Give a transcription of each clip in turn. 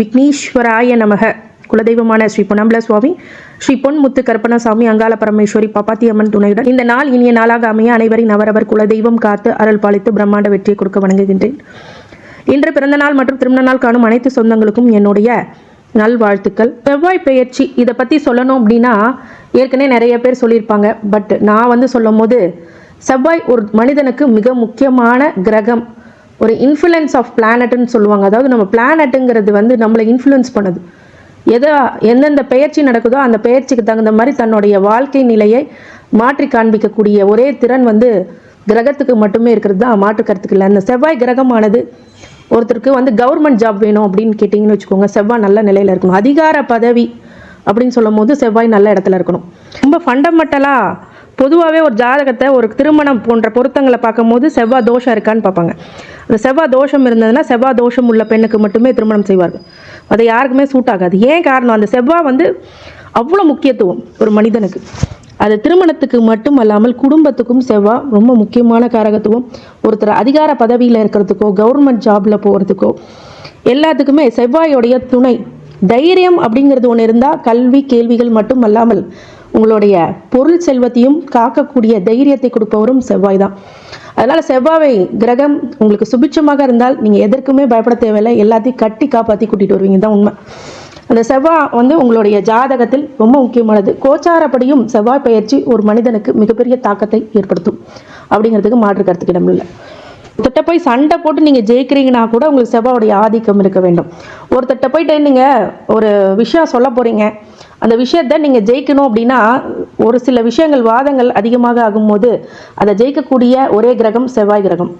விக்னேஸ்வராய நமக. குலதெய்வமான ஸ்ரீ பொன்னம்பல சுவாமி, ஸ்ரீ பொன்முத்து கருப்பணசாமி, அங்காள பரமேஸ்வரி, பாப்பாத்தி அம்மன் துணையுடன் இந்த நாள் இனிய நாளாக அமைய அனைவரின் அவரவர் குலதெய்வம் காத்து அருள் பாலித்து பிரம்மாண்ட வெற்றியை கொடுக்க வணங்குகின்றேன். இன்று பிறந்த நாள் மற்றும் திருமண நாள் காணும் அனைத்து சொந்தங்களுக்கும் என்னுடைய நல்வாழ்த்துக்கள். செவ்வாய் பெயர்ச்சி இதை பற்றி சொல்லணும் அப்படின்னா ஏற்கனவே நிறைய பேர் சொல்லியிருப்பாங்க. பட் நான் சொல்லும் போது செவ்வாய் ஒரு மனிதனுக்கு மிக முக்கியமான கிரகம், ஒரு இன்ஃப்ளூயன்ஸ் ஆஃப் பிளானட்னு சொல்லுவாங்க. அதாவது நம்ம பிளானட்டுங்கிறது நம்மளை இன்ஃப்ளூயன்ஸ் பண்ணுது. எந்தெந்த பெயர்ச்சி நடக்குதோ அந்த பெயர்ச்சிக்கு தகுந்த மாதிரி தன்னுடைய வாழ்க்கை நிலையை மாற்றி காண்பிக்கக்கூடிய ஒரே திறன் கிரகத்துக்கு மட்டுமே இருக்கிறது தான், மாற்று கருத்துக்கு இல்லை. அந்த செவ்வாய் கிரகமானது ஒருத்தருக்கு கவர்மெண்ட் ஜாப் வேணும் அப்படின்னு கேட்டிங்கன்னு வச்சுக்கோங்க, செவ்வாய் நல்ல நிலையில் இருக்கணும். அதிகார பதவி அப்படின்னு சொல்லும் போது செவ்வாய் நல்ல இடத்துல இருக்கணும். ரொம்ப ஃபண்டமெண்டலாக பொதுவாகவே ஒரு ஜாதகத்தை, ஒரு திருமணம் போன்ற பொருத்தங்களை பார்க்கும்போது செவ்வாய் தோஷம் இருக்கான்னு பார்ப்பாங்க. அந்த செவ்வாய் தோஷம் இருந்ததுன்னா செவ்வாய் தோஷம் உள்ள பெண்ணுக்கு மட்டுமே திருமணம் செய்வார்கள். அது யாருக்குமே சூட் ஆகாது. ஏன் காரணம், அந்த செவ்வாய் அவ்வளோ முக்கியத்துவம் ஒரு மனிதனுக்கு. அது திருமணத்துக்கு மட்டும் அல்லாமல் குடும்பத்துக்கும் செவ்வாய் ரொம்ப முக்கியமான காரகத்துவம். ஒருத்தர் அதிகார பதவியில் இருக்கிறதுக்கோ கவர்மெண்ட் ஜாபில் போகிறதுக்கோ எல்லாத்துக்குமே செவ்வாயோடைய துணை. தைரியம் அப்படிங்கிறது ஒன்று இருந்தால் கல்வி கேள்விகள் மட்டும் அல்லாமல் உங்களுடைய பொருள் செல்வத்தையும் காக்கக்கூடிய தைரியத்தை கொடுப்பவரும் செவ்வாய் தான். அதனால் செவ்வாய் கிரகம் உங்களுக்கு சுபிட்சமாக இருந்தால் நீங்கள் எதற்குமே பயப்பட தேவையில்லை, எல்லாத்தையும் கட்டி காப்பாற்றி கூட்டிகிட்டு வருவீங்க தான் உண்மை. அந்த செவ்வாய் உங்களுடைய ஜாதகத்தில் ரொம்ப முக்கியமானது. கோச்சாரப்படியும் செவ்வாய் பெயர்ச்சி ஒரு மனிதனுக்கு மிகப்பெரிய தாக்கத்தை ஏற்படுத்தும் அப்படிங்கிறதுக்கு மாற்று கருத்துக்கு இடம் இல்லை. ஒருத்தட்ட போய் சண்டை போட்டு நீங்கள் ஜெயிக்கிறீங்கன்னா கூட உங்களுக்கு செவ்வாயுடைய ஆதிக்கம் இருக்க வேண்டும். ஒருத்தட்ட போயிட்டு நீங்கள் ஒரு விஷயம் சொல்ல போகிறீங்க, அந்த விஷயத்தை நீங்கள் ஜெயிக்கணும் அப்படின்னா ஒரு சில விஷயங்கள் வாதங்கள் அதிகமாக ஆகும்போது அதை ஜெயிக்கக்கூடிய ஒரே கிரகம் செவ்வாய் கிரகம்.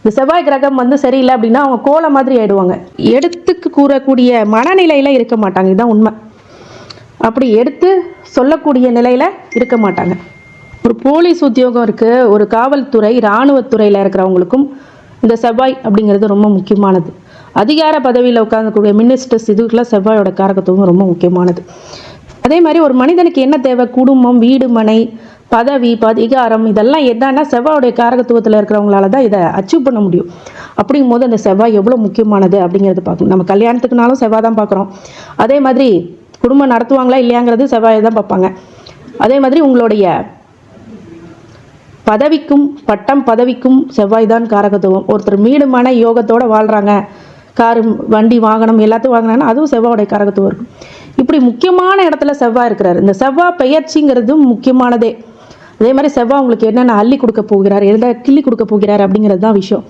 இந்த செவ்வாய் கிரகம் சரியில்லை அப்படின்னா அவங்க கோலை மாதிரி ஆயிடுவாங்க. எடுத்துக்கு கூறக்கூடிய மனநிலையில் இருக்க மாட்டாங்க, இதுதான் உண்மை. அப்படி எடுத்து சொல்லக்கூடிய நிலையில் இருக்க மாட்டாங்க. ஒரு போலீஸ் உத்தியோகம் இருக்குது, ஒரு காவல்துறை இராணுவத்துறையில் இருக்கிறவங்களுக்கும் இந்த செவ்வாய் அப்படிங்கிறது ரொம்ப முக்கியமானது. அதிகார பதவியில் உட்கார்ந்துக்கூடிய மினிஸ்டர்ஸ் இதுக்கெல்லாம் செவ்வாயோட காரகத்துவம் ரொம்ப முக்கியமானது. அதே மாதிரி ஒரு மனிதனுக்கு என்ன தேவை, குடும்பம், வீடு, மனை, பதவி, அதிகாரம், இதெல்லாம் என்னன்னா செவ்வாயோடைய காரகத்துவத்தில் இருக்கிறவங்களால தான் இதை அச்சீவ் பண்ண முடியும். அப்படிங்கும் போது அந்த செவ்வாய் எவ்வளோ முக்கியமானது அப்படிங்கிறது பார்க்கணும். நம்ம கல்யாணத்துக்குனாலும் செவ்வாய் தான் பார்க்குறோம். அதே மாதிரி குடும்பம் நடத்துவாங்களா இல்லையாங்கிறது செவ்வாயை தான் பார்ப்பாங்க. அதே மாதிரி உங்களுடைய பதவிக்கும் பட்டம் பதவிக்கும் செவ்வாய் தான் காரகத்துவம். ஒருத்தர் வீடுமான யோகத்தோடு வாழ்கிறாங்க, காரு, வண்டி, வாகனம் எல்லாத்தையும் வாங்கினாங்கன்னா அதுவும் செவ்வாயோடைய காரகத்துவம் இருக்கும். இப்படி முக்கியமான இடத்துல செவ்வாய் இருக்கிறார். இந்த செவ்வாய் பெயர்ச்சிங்கிறதும் முக்கியமானதே. அதே மாதிரி செவ்வாய் உங்களுக்கு என்னென்ன அள்ளி கொடுக்க போகிறார், எதை கிள்ளி கொடுக்க போகிறார் அப்படிங்கிறது தான் விஷயம்.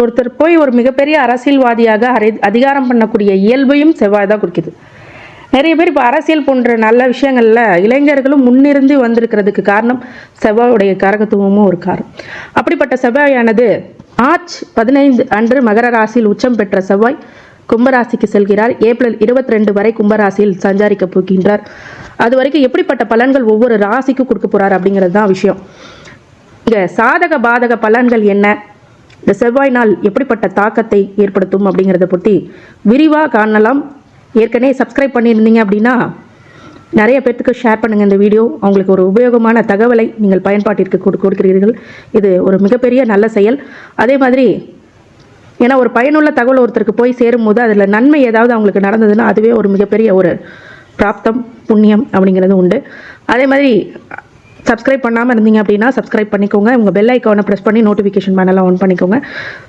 ஒருத்தர் போய் ஒரு மிகப்பெரிய அரசியல்வாதியாக அதிகாரம் பண்ணக்கூடிய இயல்பையும் செவ்வாய் தான் கொடுக்குது. நிறைய பேர் இப்போ அரசியல் போன்ற நல்ல விஷயங்களில் இளைஞர்களும் முன்னிருந்து வந்திருக்கிறதுக்கு காரணம் செவ்வாயுடைய காரகத்துவமும் ஒரு காரணம். அப்படிப்பட்ட செவ்வாயானது மார்ச் 15 அன்று மகர ராசியில் உச்சம் பெற்ற செவ்வாய் கும்பராசிக்கு செல்கிறார். ஏப்ரல் 22 வரை கும்பராசியில் சஞ்சாரிக்க போகின்றார். அது வரைக்கும் எப்படிப்பட்ட பலன்கள் ஒவ்வொரு ராசிக்கும் கொடுக்க போறார் அப்படிங்கிறது தான் விஷயம். இங்கே சாதக பாதக பலன்கள் என்ன, இந்த செவ்வாய் நாள் எப்படிப்பட்ட தாக்கத்தை ஏற்படுத்தும் அப்படிங்கிறத பற்றி விரிவாக காணலாம். ஏற்கனவே சப்ஸ்கிரைப் பண்ணியிருந்தீங்க அப்படின்னா நிறைய பேர்த்துக்கு ஷேர் பண்ணுங்கள் இந்த வீடியோ. அவங்களுக்கு ஒரு உபயோகமான தகவலை நீங்கள் பயன்பாட்டிற்கு கொடுக்கிறீர்கள். இது ஒரு மிகப்பெரிய நல்ல செயல். அதே மாதிரி ஏன்னா ஒரு பயனுள்ள தகவல் ஒருத்தருக்கு போய் சேரும்போது அதில் நன்மை ஏதாவது அவங்களுக்கு நடந்ததுன்னா அதுவே ஒரு மிகப்பெரிய ஒரு பிராப்தம், புண்ணியம் அப்படிங்கிறது உண்டு. அதே மாதிரி சப்ஸ்கிரைப் பண்ணாமல் இருந்தீங்க அப்படின்னா சப்ஸ்கிரைப் பண்ணிக்கோங்க. உங்கள் பெல் ஐக்கானை ப்ரெஸ் பண்ணி நோட்டிஃபிகேஷன் பேனலாம் ஆன் பண்ணிக்கோங்க.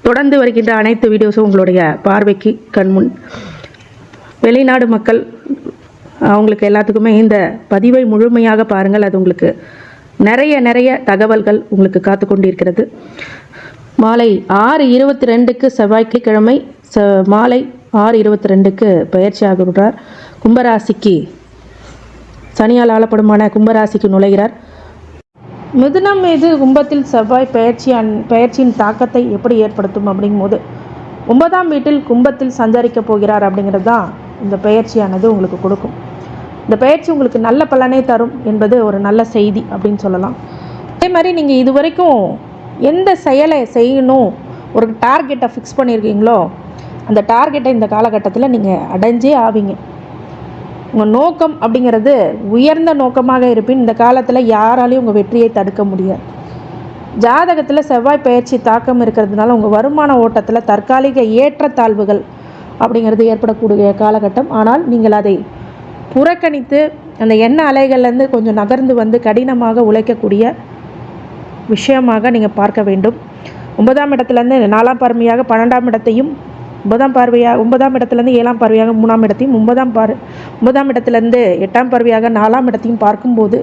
தொடர்ந்து வருகின்ற அனைத்து வீடியோஸும் உங்களுடைய பார்வைக்கு கண்முன். வெளிநாடு மக்கள் அவங்களுக்கு எல்லாத்துக்குமே இந்த பதிவை முழுமையாக பாருங்கள். அது உங்களுக்கு நிறைய தகவல்கள் உங்களுக்கு காத்து கொண்டிருக்கிறது. மாலை 6:22 செவ்வாய்க்கிழமை மாலை 6:22 பயிற்சி ஆகிறார். கும்பராசிக்கு சனியால் ஆளப்படுமான கும்பராசிக்கு நுழைகிறார். மிதுனம் மீது கும்பத்தில் செவ்வாய் பயிற்சியின் தாக்கத்தை எப்படி ஏற்படுத்தும் அப்படிங்கும்போது 9ஆம் வீட்டில் கும்பத்தில் சஞ்சரிக்க போகிறார் அப்படிங்கிறது தான் இந்த பயிற்சியானது உங்களுக்கு கொடுக்கும். இந்த பயிற்சி உங்களுக்கு நல்ல பலனை தரும் என்பது ஒரு நல்ல செய்தி அப்படின்னு சொல்லலாம். அதே மாதிரி நீங்கள் இது வரைக்கும் எந்த செயலை செய்யணும் ஒரு டார்கெட்டை ஃபிக்ஸ் பண்ணியிருக்கீங்களோ அந்த டார்கெட்டை இந்த காலகட்டத்தில் நீங்கள் அடைஞ்சே ஆவீங்க. உங்கள் நோக்கம் அப்படிங்கிறது உயர்ந்த நோக்கமாக இருப்பின் இந்த காலத்தில் யாராலையும் உங்கள் வெற்றியை தடுக்க முடியாது. ஜாதகத்தில் செவ்வாய் பயிற்சி தாக்கம் இருக்கிறதுனால உங்கள் வருமான ஓட்டத்தில் தற்காலிக ஏற்றத்தாழ்வுகள் அப்படிங்கிறது ஏற்படக்கூடிய காலகட்டம். ஆனால் நீங்கள் அதை புறக்கணித்து அந்த எண்ண அலைகள்லேருந்து கொஞ்சம் நகர்ந்து வந்து கடினமாக உழைக்கக்கூடிய விஷயமாக நீங்கள் பார்க்க வேண்டும். 9ஆம் இடத்துலேருந்து 4ஆம் பார்வையாக 12ஆம் இடத்தையும் 9ஆம் இடத்துலேருந்து 7ஆம் பார்வையாக 3ஆம் இடத்தையும் 9ஆம் இடத்துலேருந்து 8ஆம் பார்வையாக 4ஆம் இடத்தையும் பார்க்கும்போது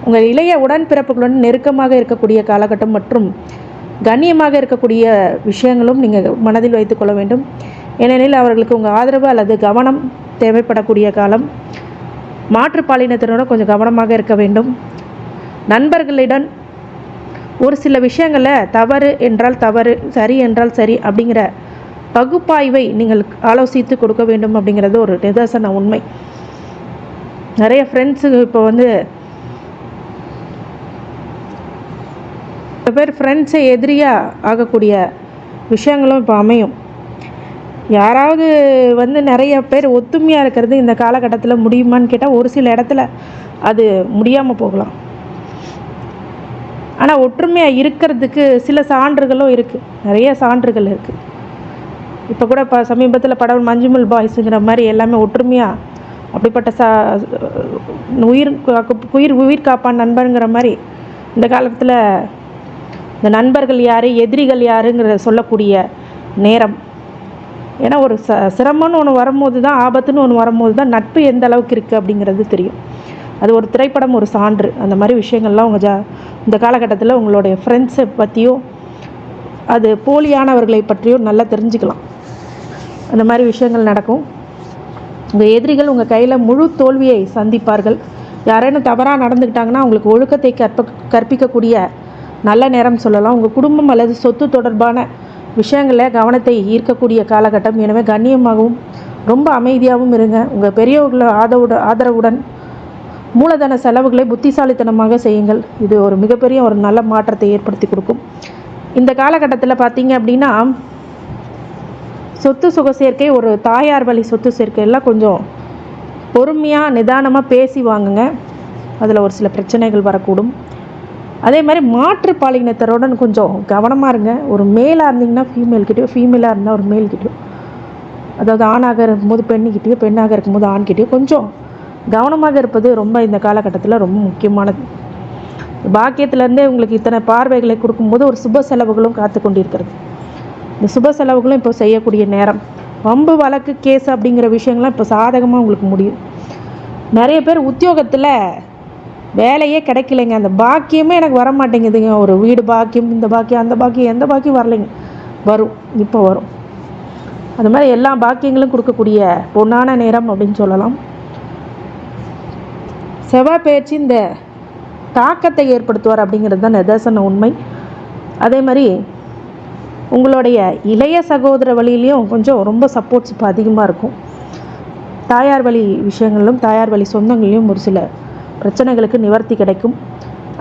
உங்கள் இளைய உடன்பிறப்புகளுடன் நெருக்கமாக இருக்கக்கூடிய காலகட்டம் மற்றும் கண்ணியமாக இருக்கக்கூடிய விஷயங்களும் நீங்கள் மனதில் வைத்துக்கொள்ள வேண்டும். ஏனெனில் அவர்களுக்கு உங்கள் ஆதரவு அல்லது கவனம் தேவைப்படக்கூடிய காலம். மாற்றுப்பாலினத்தினரோட கொஞ்சம் கவனமாக இருக்க வேண்டும். நண்பர்களிடம் ஒரு சில விஷயங்களில் தவறு என்றால் தவறு, சரி என்றால் சரி அப்படிங்கிற பகுப்பாய்வை நீங்கள் ஆலோசித்து கொடுக்க வேண்டும் அப்படிங்கிறது ஒரு நிதர்சன உண்மை. நிறைய ஃப்ரெண்ட்ஸுக்கு இப்போ வந்து பேர் ஃப்ரெண்ட்ஸை எதிரியாக ஆகக்கூடிய விஷயங்களும் இப்போ அமையும். யாராவது வந்து நிறைய பேர் ஒத்துமையாக இருக்கிறது இந்த காலகட்டத்தில் முடியுமான்னு கேட்டால் ஒரு சில இடத்துல அது முடியாமல் போகலாம். ஆனால் ஒற்றுமையாக இருக்கிறதுக்கு சில சான்றுகளும் இருக்குது, நிறைய சான்றுகள் இருக்குது. இப்போ கூட சமீபத்தில் படம் மஞ்சுமல் பாய்ஸுங்கிற மாதிரி எல்லாமே ஒற்றுமையாக அப்படிப்பட்ட உயிர் காப்பான் நண்பருங்கிற மாதிரி இந்த காலத்தில் இந்த நண்பர்கள் யார், எதிரிகள் யாருங்கிற சொல்லக்கூடிய நேரம். ஏன்னா ஒரு சிரமம்னு ஒன்று வரும்போது தான், ஆபத்துன்னு ஒன்று வரும்போது தான் நட்பு எந்த அளவுக்கு இருக்குது அப்படிங்கிறது தெரியும். அது ஒரு திரைப்படம், ஒரு சான்று. அந்த மாதிரி விஷயங்கள்லாம் உங்கள் இந்த காலகட்டத்தில் உங்களுடைய ஃப்ரெண்ட்ஸை பற்றியோ அது போலியானவர்களை பற்றியோ நல்லா தெரிஞ்சுக்கலாம். அந்த மாதிரி விஷயங்கள் நடக்கும். உங்கள் எதிரிகள் உங்கள் கையில் முழு தோல்வியை சந்திப்பார்கள். யாரேனும் தவறாக நடந்துக்கிட்டாங்கன்னா அவங்களுக்கு ஒழுக்கத்தை கற்பிக்கக்கூடிய நல்ல நேரம் சொல்லலாம். உங்கள் குடும்பம் அல்லது சொத்து தொடர்பான விஷயங்களில் கவனத்தை ஈர்க்கக்கூடிய காலகட்டம். எனவே கண்ணியமாகவும் ரொம்ப அமைதியாகவும் இருங்க. உங்கள் பெரியவர்களை ஆதரவுடன் மூலதன செலவுகளை புத்திசாலித்தனமாக செய்யுங்கள். இது ஒரு மிகப்பெரிய ஒரு நல்ல மாற்றத்தை ஏற்படுத்தி கொடுக்கும். இந்த காலகட்டத்தில் பார்த்தீங்க அப்படின்னா சொத்து சுக சேர்க்கை, ஒரு தாயார் வழி சொத்து சேர்க்கை எல்லாம் கொஞ்சம் பொறுமையாக நிதானமாக பேசி வாங்குங்க. அதில் ஒரு சில பிரச்சனைகள் வரக்கூடும். அதே மாதிரி மாற்றுப்பாலினத்தருடன் கொஞ்சம் கவனமாக இருங்க. ஒரு மேலாக இருந்தீங்கன்னா ஃபீமேல்கிட்டயோ, ஃபீமேலாக இருந்தால் ஒரு மேல்கிட்டயோ, அதாவது ஆணாக இருக்கும்போது பெண்ணுக்கிட்டேயோ, பெண்ணாக இருக்கும்போது ஆண்கிட்டயோ கொஞ்சம் கவனமாக இருப்பது ரொம்ப இந்த காலகட்டத்தில் ரொம்ப முக்கியமானது. பாக்கியத்திலேருந்தே உங்களுக்கு இத்தனை பார்வைகளை கொடுக்கும்போது ஒரு சுப செலவுகளும் காத்து கொண்டிருக்கிறது. இந்த சுப செலவுகளும் இப்போ செய்யக்கூடிய நேரம். வம்பு வழக்கு கேஸ் அப்படிங்கிற விஷயங்கள்லாம் இப்போ சாதகமாக உங்களுக்கு முடியும். நிறைய பேர் உத்தியோகத்தில் வேலையே கிடைக்கலைங்க, அந்த பாக்கியமே எனக்கு வர மாட்டேங்குதுங்க. ஒரு வீடு பாக்கியம், இந்த பாக்கியம், அந்த பாக்கியம், எந்த பாக்கியம் வரலைங்க. வரும், இப்போ வரும். அது மாதிரி எல்லா பாக்கியங்களும் கொடுக்கக்கூடிய பொன்னான நேரம் அப்படின்னு சொல்லலாம். செவ்வாய் பயிற்சி இந்த தாக்கத்தை ஏற்படுத்துவார் அப்படிங்கிறது தான் நிதர்சன உண்மை. அதே மாதிரி உங்களுடைய இளைய சகோதர வழியிலையும் கொஞ்சம் ரொம்ப சப்போர்ட்ஸ் இப்போ அதிகமாக இருக்கும். தாயார் வழி விஷயங்களிலும் தாயார் வழி சொந்தங்களையும் ஒரு சில பிரச்சனைகளுக்கு நிவர்த்தி கிடைக்கும்.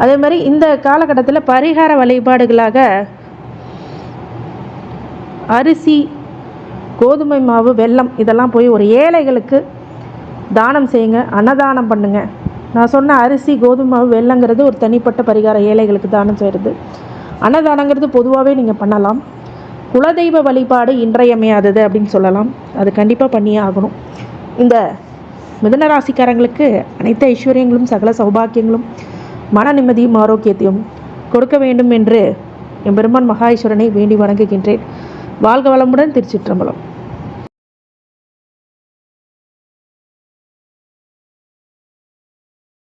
அதே மாதிரி இந்த காலகட்டத்தில் பரிகார வழிபாடுகளாக அரிசி, கோதுமை மாவு, வெல்லம் இதெல்லாம் போய் ஒரு ஏழைகளுக்கு தானம் செய்யுங்க, அன்னதானம் பண்ணுங்க. நான் சொன்ன அரிசி, கோதுமை மாவு, வெல்லங்கிறது ஒரு தனிப்பட்ட பரிகார, ஏழைகளுக்கு தானம் செய்கிறது. அன்னதானங்கிறது பொதுவாகவே நீங்கள் பண்ணலாம். குலதெய்வ வழிபாடு இன்றையமையாதது அப்படின்னு சொல்லலாம். அது கண்டிப்பாக பண்ணியே ஆகணும். இந்த மிதுன ராசிக்காரங்களுக்கு அனைத்து ஐஸ்வர்யங்களும் சகல சௌபாக்கியங்களும் மன நிம்மதியும் ஆரோக்கியத்தையும் கொடுக்க வேண்டும் என்று எம்பெருமான் மகா ஈஸ்வரனை வேண்டி வணங்குகின்றேன். வாழ்க வளமுடன். திருச்சிற்றம்பலம்.